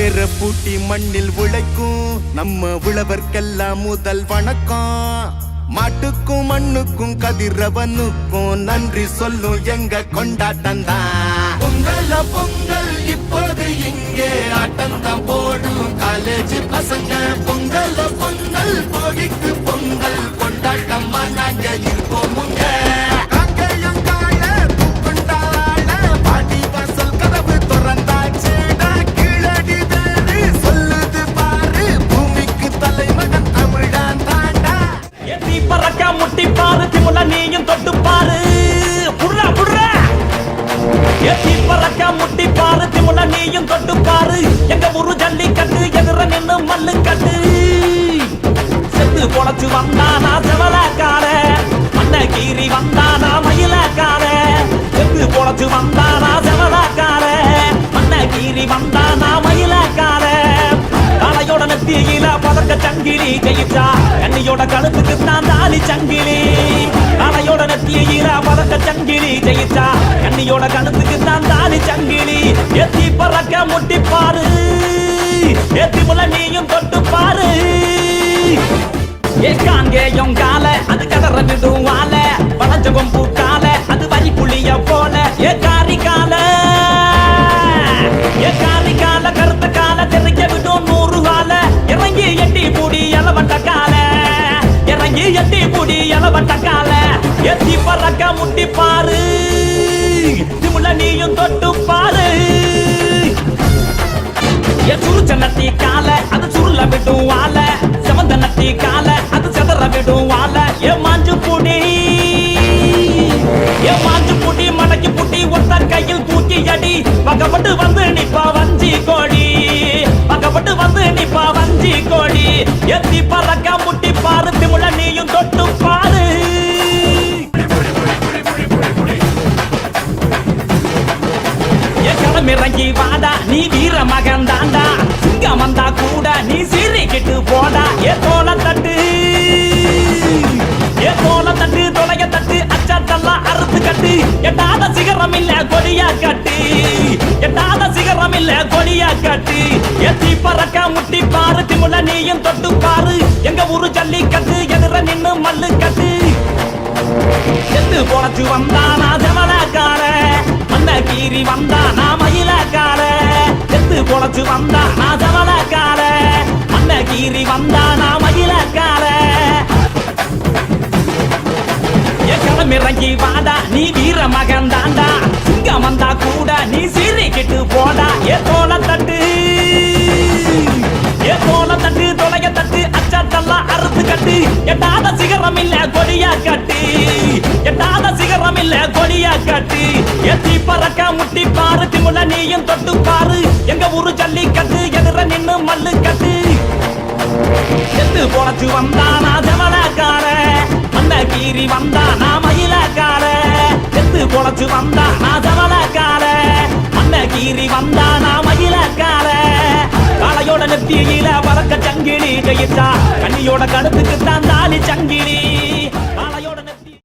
வேற பூட்டி மண்ணில் உழைக்கும் நம்ம உழவர்க்கெல்லாம் முதல் வணக்கம். மாட்டுக்கும் மண்ணுக்கும் கதிரவனுக்கும் நன்றி சொல்லும் எங்க கொண்டாட்டம் தான். பொங்கல் பொங்கல் இப்போது இங்கே ஆட்டம் தான் போடும் காலேஜ் பசங்க. பொங்கல் பொங்கல் போகிக்கு பொங்கல் கொண்டாட்டமா நாங்க இருப்போமுங்க. நீயும் தொட்டு பாரு புடுறா புடுறா ஏத்தி பறக்க முட்டி பாரு திமுல நீயும் தொட்டு பாரு. எங்க ஊரு ஜல்லிக்கட்டு எதிர நின்னு மல்லு கட்டு. செத்து பொழைச்சு வந்தானா செவலக்கார மண்ண கீறி வந்தானா மயிலக்கார. செத்து பொழைச்சு வந்தானா செவலக்கார மண்ண கீறி வந்தானா மயிலக்கார. காலையோட நெத்தியில பதக்க சங்கிலி கையிட்டா கண்ணியோட கழுத்துக்கு தான் தாலி சங்கிலி. காலையோட நெத்தியில பதக்க சங்கிலி கையிட்டா கண்ணியோட கழுத்துக்கு தான் தாலி சங்கிலி. ஏத்தி பறக்க முட்டி பாரு ஏத்தி முல நீயும் தொட்டு பாரு. ஏக்காங்கேயும் கால அது கதற விடும் வாழ வளைஞ்ச கொம்பு கால அது வரி புளிய போல. ஏக்காரி கால ஏக்காரி கால கருத்த கால தெரிய விடும் 100 கால. இறங்கி எட்டி பூடி எலவட்ட கால இறங்கி எட்டி பூடி எலவட்ட கால. எத்தி பறக்க முட்டி பாரு திமுல நீயும் தொட்டு பாரு. சுருச்சனத்தி கால அது சுருள விடும் வாழ செவந்தனத்தி கால அது செதற விடும் வாழ. மாஞ்சு புடி மடக்கி புட்டி ஒத்த கையில் தூக்கி அடி. பக்கப்பட்டு வந்து நிப்பா வஞ்சி கோடி பக்கப்பட்டு வந்து நிப்பா வஞ்சி கோடி. எத்தி பறக்க முட்டி பாரு திமுல நீயும் தொட்டு பாரு. களமிறங்கி வாடா நீ வீர மகன் தாண்டா. சிங்கம் வந்தா கூட நீ சீறிக்கிட்டு போடா. ஏ தோல தட்டு தொலைய தட்டு அச்சாட்டெல்லாம் அறுத்து கட்டு. எட்டாத சிகரம் இல்ல கொடியா கட்டு எட்டாத சிகரம் இல்ல கொடியா கட்டு. எத்தி பறக்க முட்டி பாரு திமுல நீயும் தொட்டு பாரு. எங்க ஊரு ஜல்லிக்கட்டு எதிர நின்னு மல்லு கட்டு. செத்து பொழைச்சு வந்தானா செவலக்கார மண்ண கீறி வந்தானா மயிலக்கார. செத்து பொழைச்சு வந்தானா செவலக்கார மண்ண கீறி வந்தானா மயிலக்கார. களமிறங்கி வாடா நீ வீர மகன் தாண்டா. சிங்கம் வந்தா கூட நீ சீறிக்கிட்டு போடா. ஏ தோல தட்டு தொலைய தட்டு அச்சாட்டெல்லாம் அறுத்து கட்டு. எட்டாத சிகரம் இல்ல கொடியா கட்டு எட்டாத சிகரம் இல்ல கொடியா கட்டு. எத்தி பறக்க முட்டி பாரு திமுல நீயும் தொட்டு பாரு. எங்க ஊரு ஜல்லிக்கட்டு எதிர நின்னு மல்லு கட்டு. செத்து பொழைச்சு வந்தானா செவலக்கார மண்ண கீறி வந்தானா மயிலக்கார. செத்து பொழைச்சு வந்தானா செவலக்கார மண்ண கீறி வந்தானா மயிலக்கார. காலையோட நெத்தியில பறக்க சங்கிலி கையிட்டா கண்ணியோட கடுப்புக்கு தான் தாலி சங்கிலி.